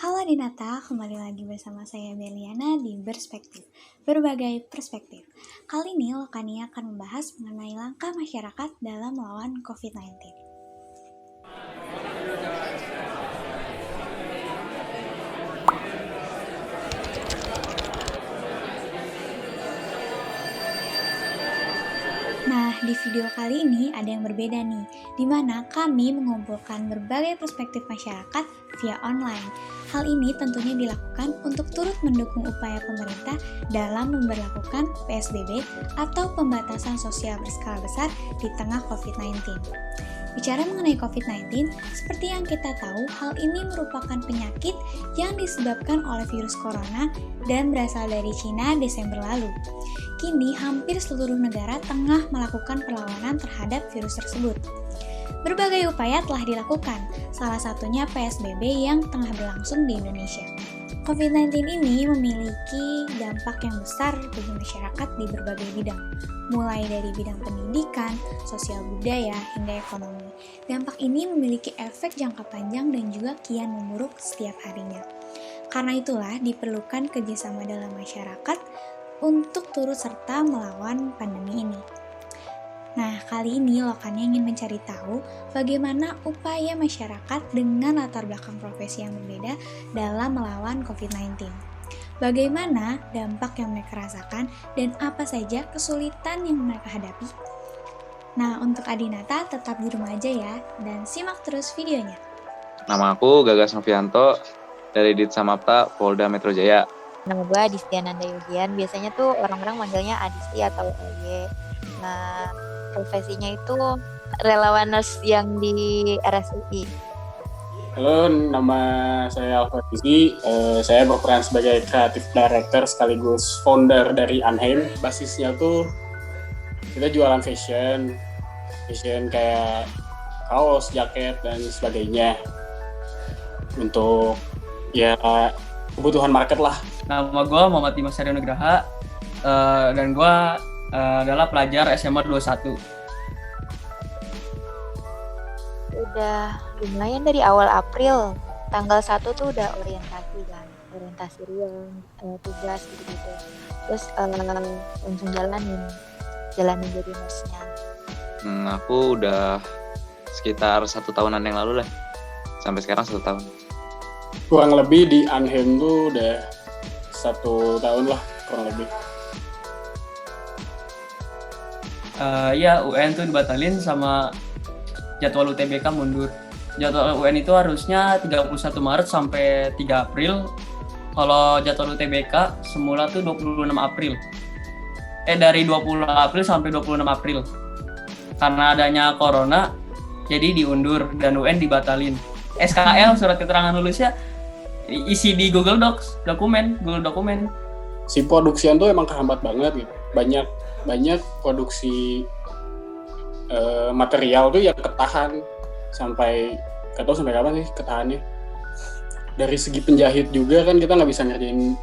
Halo Dinata, kembali lagi bersama saya Beliana di Berspektif, berbagai perspektif. Kali ini Lokani akan membahas mengenai langkah masyarakat dalam melawan COVID-19. Nah, di video kali ini ada yang berbeda nih, di mana kami mengumpulkan berbagai perspektif masyarakat via online. Hal ini tentunya dilakukan untuk turut mendukung upaya pemerintah dalam memberlakukan PSBB atau pembatasan sosial berskala besar di tengah COVID-19. Bicara mengenai COVID-19, seperti yang kita tahu, hal ini merupakan penyakit yang disebabkan oleh virus corona dan berasal dari Cina Desember lalu. Kini, hampir seluruh negara tengah melakukan perlawanan terhadap virus tersebut. Berbagai upaya telah dilakukan, salah satunya PSBB yang tengah berlangsung di Indonesia. COVID-19 ini memiliki dampak yang besar bagi masyarakat di berbagai bidang, mulai dari bidang pendidikan, sosial budaya, hingga ekonomi. Dampak ini memiliki efek jangka panjang dan juga kian memburuk setiap harinya. Karena itulah diperlukan kerjasama dalam masyarakat untuk turut serta melawan pandemi ini. Nah, kali ini Lokani ingin mencari tahu bagaimana upaya masyarakat dengan latar belakang profesi yang berbeda dalam melawan COVID-19. Bagaimana dampak yang mereka rasakan dan apa saja kesulitan yang mereka hadapi. Nah, untuk Adinata tetap di rumah aja ya, dan simak terus videonya. Nama aku Gagas Novianto dari Ditsamapta Polda Metro Jaya. Nama gue Adistiananda Yugian, biasanya tuh orang-orang manggilnya Adisti atau Oye. Nah, profesinya itu relawan nurse yang di RSUI. Halo, nama saya Alfa Rizky. Saya berperan sebagai Creative Director sekaligus founder dari Anheim. Basisnya tuh kita jualan fashion kayak kaos, jaket, dan sebagainya. Untuk ya kebutuhan market lah. Nama gue Muhammad Dimas Aryo Nugraha, dan gue adalah pelajar SMA 21. Udah lumayan dari awal April, tanggal 1 tuh udah orientasi ruang, tugas gitu-gitu. Terus langsung jalanin jadi nurse-nya. Aku udah sekitar 1 tahunan yang lalu lah, sampai sekarang 1 tahun. Kurang lebih di Anheim tuh udah 1 tahun lah, kurang lebih. Ya, UN tuh dibatalin sama jadwal UTBK mundur. Jadwal UN itu harusnya 31 Maret sampai 3 April. Kalau jadwal UTBK semula tuh 26 April. Dari 20 April sampai 26 April. Karena adanya corona, jadi diundur dan UN dibatalin. SKL, surat keterangan lulusnya, isi di Google dokumen. Si produksian tuh emang kehambat banget gitu. Banyak produksi material tuh yang ketahan sampai kapan sih ketahannya. Dari segi penjahit juga kan kita nggak bisa ngerjain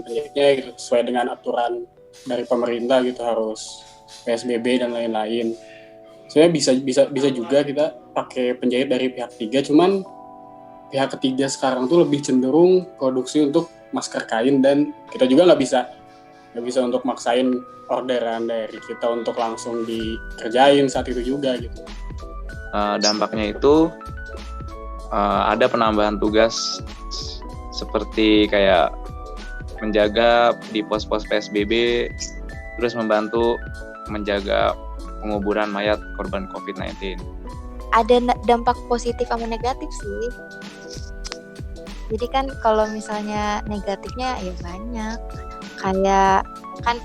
penjahitnya gitu, sesuai dengan aturan dari pemerintah gitu, harus PSBB dan lain-lain. Sebenarnya bisa juga kita pakai penjahit dari pihak ketiga, cuman pihak ketiga sekarang tuh lebih cenderung produksi untuk masker kain, dan kita juga nggak bisa untuk maksain orderan dari kita untuk langsung dikerjain saat itu juga gitu. Dampaknya itu ada penambahan tugas seperti kayak menjaga di pos-pos PSBB, terus membantu menjaga penguburan mayat korban COVID-19. Ada dampak positif sama negatif sih. Jadi kan kalau misalnya negatifnya ya banyak. Kayak kan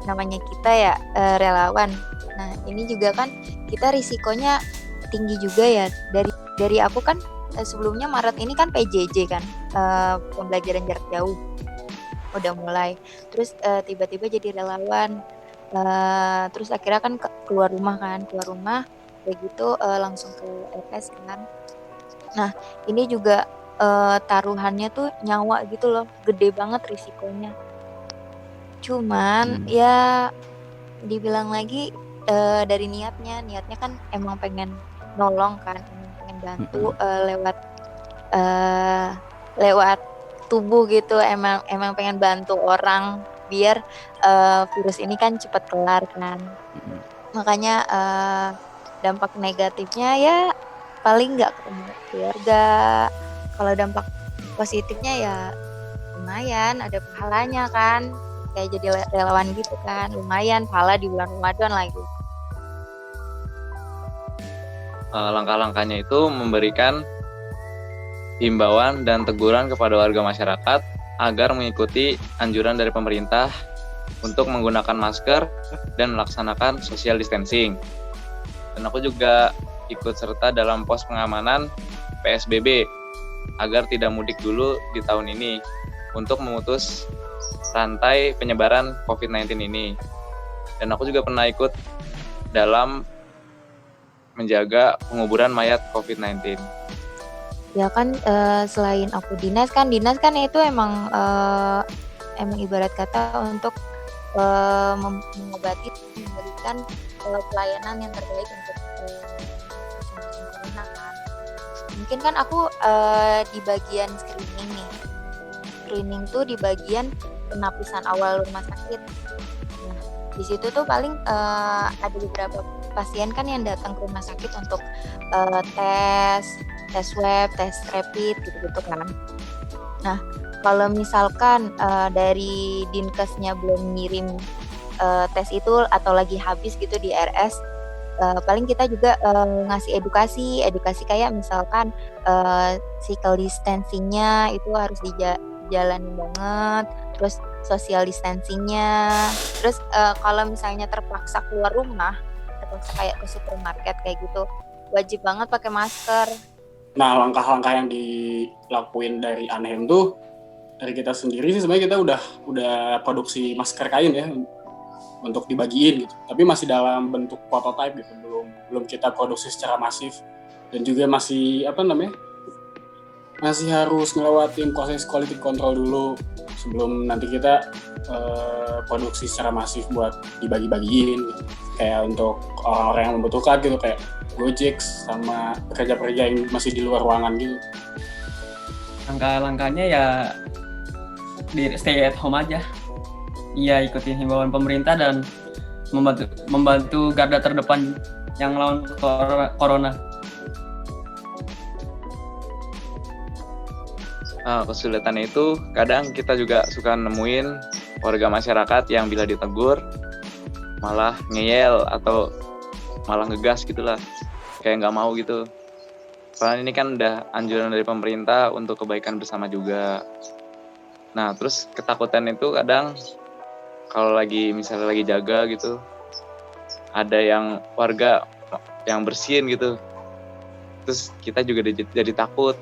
namanya kita ya relawan. Nah, ini juga kan kita risikonya tinggi juga ya. Dari aku kan sebelumnya Maret ini kan PJJ kan, pembelajaran jarak jauh. Udah mulai. Terus tiba-tiba jadi relawan. Terus akhirnya kan keluar rumah kayak gitu, langsung ke RS kan. Nah, ini juga taruhannya tuh nyawa gitu loh, gede banget risikonya. Cuman ya dibilang lagi dari niatnya kan emang pengen nolong kan, pengen bantu lewat lewat tubuh gitu, emang pengen bantu orang biar virus ini kan cepat kelar kan. Makanya dampak negatifnya ya paling nggak ketemu keluarga. Kalau dampak positifnya ya lumayan ada pahalanya kan, kayak jadi relawan gitu kan, lumayan pahala di bulan Ramadan lagi. Langkah-langkahnya itu memberikan himbauan dan teguran kepada warga masyarakat agar mengikuti anjuran dari pemerintah untuk menggunakan masker dan melaksanakan social distancing. Dan aku juga ikut serta dalam pos pengamanan PSBB agar tidak mudik dulu di tahun ini untuk memutus rantai penyebaran COVID-19 ini. Dan aku juga pernah ikut dalam menjaga penguburan mayat COVID-19. Ya kan selain aku dinas kan itu emang ibarat kata untuk mengobati, memberikan pelayanan yang terbaik untuk corona kan. Mungkin kan aku di bagian screening nih. Screening tuh di bagian penapisan awal rumah sakit. Nah, di situ tuh paling ada beberapa pasien kan yang datang ke rumah sakit untuk tes swab, tes rapid gitu-gitu kan. Nah, kalau misalkan dari Dinkesnya belum ngirim tes itu atau lagi habis gitu di RS, paling kita juga ngasih edukasi kayak misalkan physical distancing-nya itu harus dijalanin banget, terus social distancing-nya, terus kalau misalnya terpaksa keluar rumah, terpaksa kayak ke supermarket kayak gitu, wajib banget pakai masker. Nah, langkah-langkah yang dilakuin dari Anhem tuh dari kita sendiri sih sebenarnya kita udah produksi masker kain ya untuk dibagiin gitu. Tapi masih dalam bentuk prototype gitu, belum kita produksi secara masif dan juga masih masih harus ngelewatin proses quality control dulu sebelum nanti kita produksi secara masif buat dibagi-bagiin gitu. Kayak untuk orang-orang yang membutuhkan gitu, kayak Gojek sama pekerja-pekerja yang masih di luar ruangan gitu. Langkah-langkahnya ya stay at home aja. Iya, ikutin himbauan pemerintah dan membantu garda terdepan yang lawan corona. Kesulitannya itu kadang kita juga suka nemuin warga masyarakat yang bila ditegur malah ngeyel atau malah ngegas gitulah, kayak nggak mau gitu. Soalnya ini kan udah anjuran dari pemerintah untuk kebaikan bersama juga. Nah, terus ketakutan itu kadang kalau misalnya lagi jaga gitu, ada yang warga yang bersihin gitu, terus kita juga jadi takut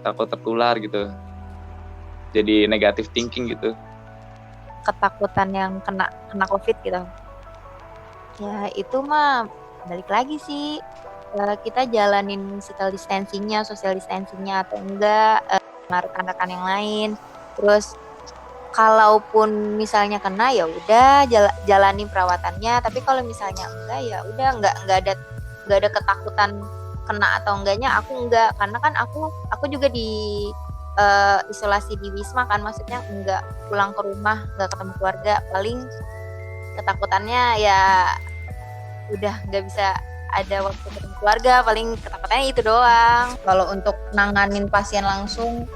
tertular gitu, jadi negative thinking gitu. Ketakutan yang kena COVID gitu. Ya itu mah balik lagi sih, kita jalanin physical distancing-nya, social distancing-nya atau enggak, rekan-rekan yang lain. Terus kalaupun misalnya kena ya udah jalani perawatannya, tapi kalau misalnya enggak ya udah enggak ada ketakutan kena atau enggaknya. Aku enggak, karena kan aku juga di isolasi di Wisma kan, maksudnya enggak pulang ke rumah, enggak ketemu keluarga. Paling ketakutannya ya udah enggak bisa ada waktu ketemu keluarga, paling ketakutannya itu doang. Kalau untuk nanganin pasien langsung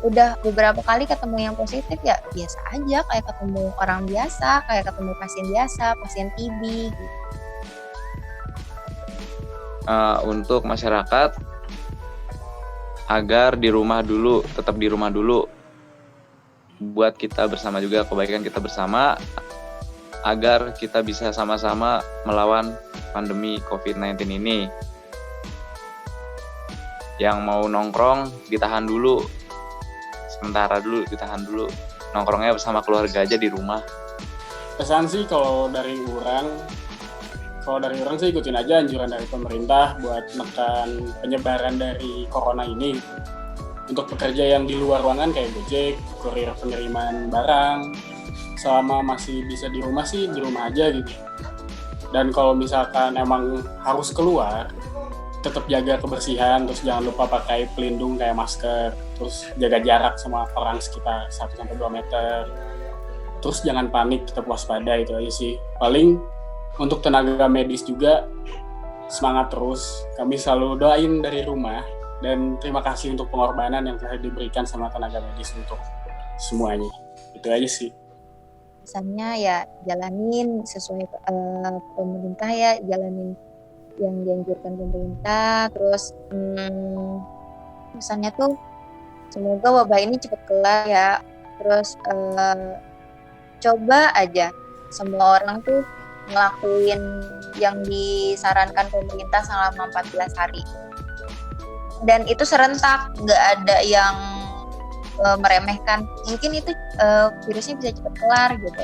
udah beberapa kali ketemu yang positif ya biasa aja, kayak ketemu orang biasa, kayak ketemu pasien biasa, pasien TB gitu. Untuk masyarakat agar tetap di rumah dulu buat kita bersama juga, kebaikan kita bersama, agar kita bisa sama-sama melawan pandemi COVID-19 ini. Yang mau nongkrong ditahan dulu, sementara ditahan dulu, nongkrongnya bersama keluarga aja di rumah. Pesan sih kalau dari orang sih ikutin aja anjuran dari pemerintah buat menekan penyebaran dari corona ini. Untuk pekerja yang di luar ruangan kayak Gojek, kurir pengiriman barang, selama masih bisa di rumah sih di rumah aja gitu. Dan kalau misalkan emang harus keluar, tetap jaga kebersihan, terus jangan lupa pakai pelindung kayak masker, terus jaga jarak sama orang sekitar 1-2 meter. Terus jangan panik, tetap waspada, itu aja sih. Paling untuk tenaga medis juga semangat terus. Kami selalu doain dari rumah, dan terima kasih untuk pengorbanan yang telah diberikan sama tenaga medis untuk semuanya. Itu aja sih. Misalnya ya jalanin sesuai pemerintah, ya jalanin yang dianjurkan pemerintah. Terus misalnya tuh semoga wabah ini cepat kelar ya. Terus coba aja semua orang tuh ngelakuin yang disarankan pemerintah selama 14 hari. Dan itu serentak, nggak ada yang meremehkan. Mungkin itu virusnya bisa cepat kelar gitu.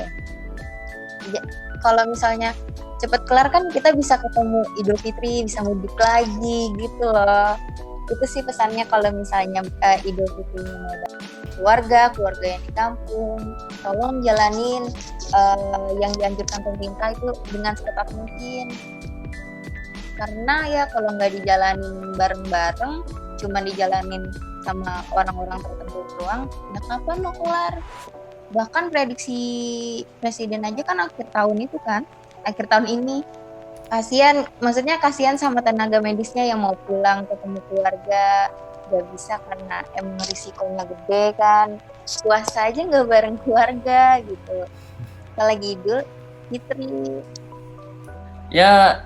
Kalau misalnya cepat kelar kan kita bisa ketemu Idul Fitri, bisa mudik lagi gitu loh. Itu sih pesannya kalau misalnya Idul Fitri keluarga yang di kampung, tolong jalanin yang dianjurkan pemerintah itu dengan secepat mungkin. Karena ya kalau nggak dijalanin bareng-bareng, cuma dijalanin sama orang-orang tertentu doang, nggak kapan mau kelar. Bahkan prediksi presiden aja kan akhir tahun ini. Kasihan sama tenaga medisnya yang mau pulang ketemu keluarga, gak bisa karena emang risikonya gede kan. Puasa aja gak bareng keluarga gitu. Apalagi Idul Fitri. Ya,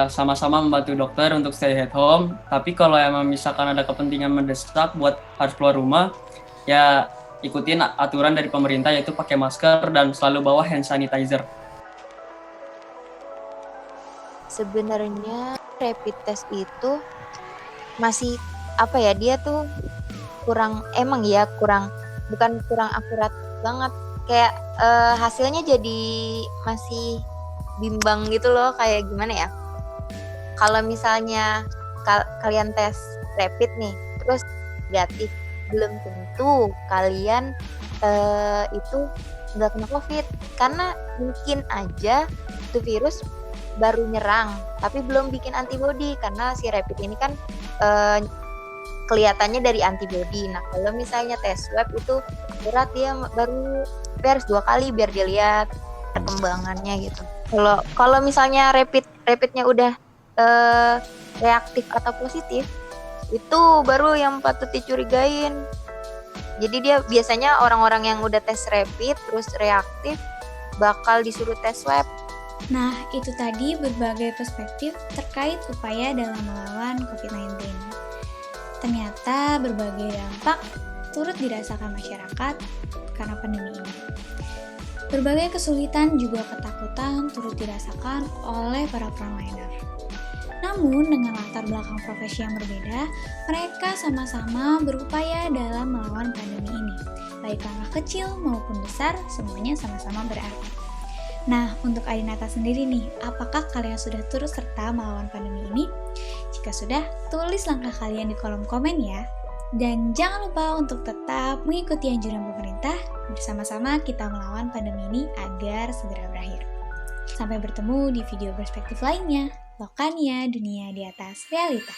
sama-sama membantu dokter untuk stay at home. Tapi kalau emang misalkan ada kepentingan mendesak buat harus keluar rumah, ya ikutin aturan dari pemerintah, yaitu pakai masker dan selalu bawa hand sanitizer. Sebenarnya rapid test itu masih dia tuh bukan kurang akurat banget, kayak hasilnya jadi masih bimbang gitu loh. Kayak gimana ya, kalau misalnya kalian tes rapid nih terus negatif, belum tentu kalian itu nggak kena COVID, karena mungkin aja itu virus baru nyerang tapi belum bikin antibodi, karena si rapid ini kan kelihatannya dari antibodi. Nah kalau misalnya tes swab itu akurat, dia baru harus 2 kali biar dilihat perkembangannya gitu. Kalau misalnya rapidnya udah reaktif atau positif, itu baru yang patut dicurigain. Jadi dia biasanya orang-orang yang udah tes rapid terus reaktif bakal disuruh tes swab. Nah, itu tadi berbagai perspektif terkait upaya dalam melawan COVID-19. Ternyata berbagai dampak turut dirasakan masyarakat karena pandemi ini. Berbagai kesulitan juga ketakutan turut dirasakan oleh para frontliner. Namun, dengan latar belakang profesi yang berbeda, mereka sama-sama berupaya dalam melawan pandemi ini. Baik langkah kecil maupun besar, semuanya sama-sama berarti. Nah, untuk Adinata sendiri nih, apakah kalian sudah turut serta melawan pandemi ini? Jika sudah, tulis langkah kalian di kolom komen ya. Dan jangan lupa untuk tetap mengikuti anjuran pemerintah. Bersama-sama kita melawan pandemi ini agar segera berakhir. Sampai bertemu di video perspektif lainnya. Lokania, dunia di atas realita.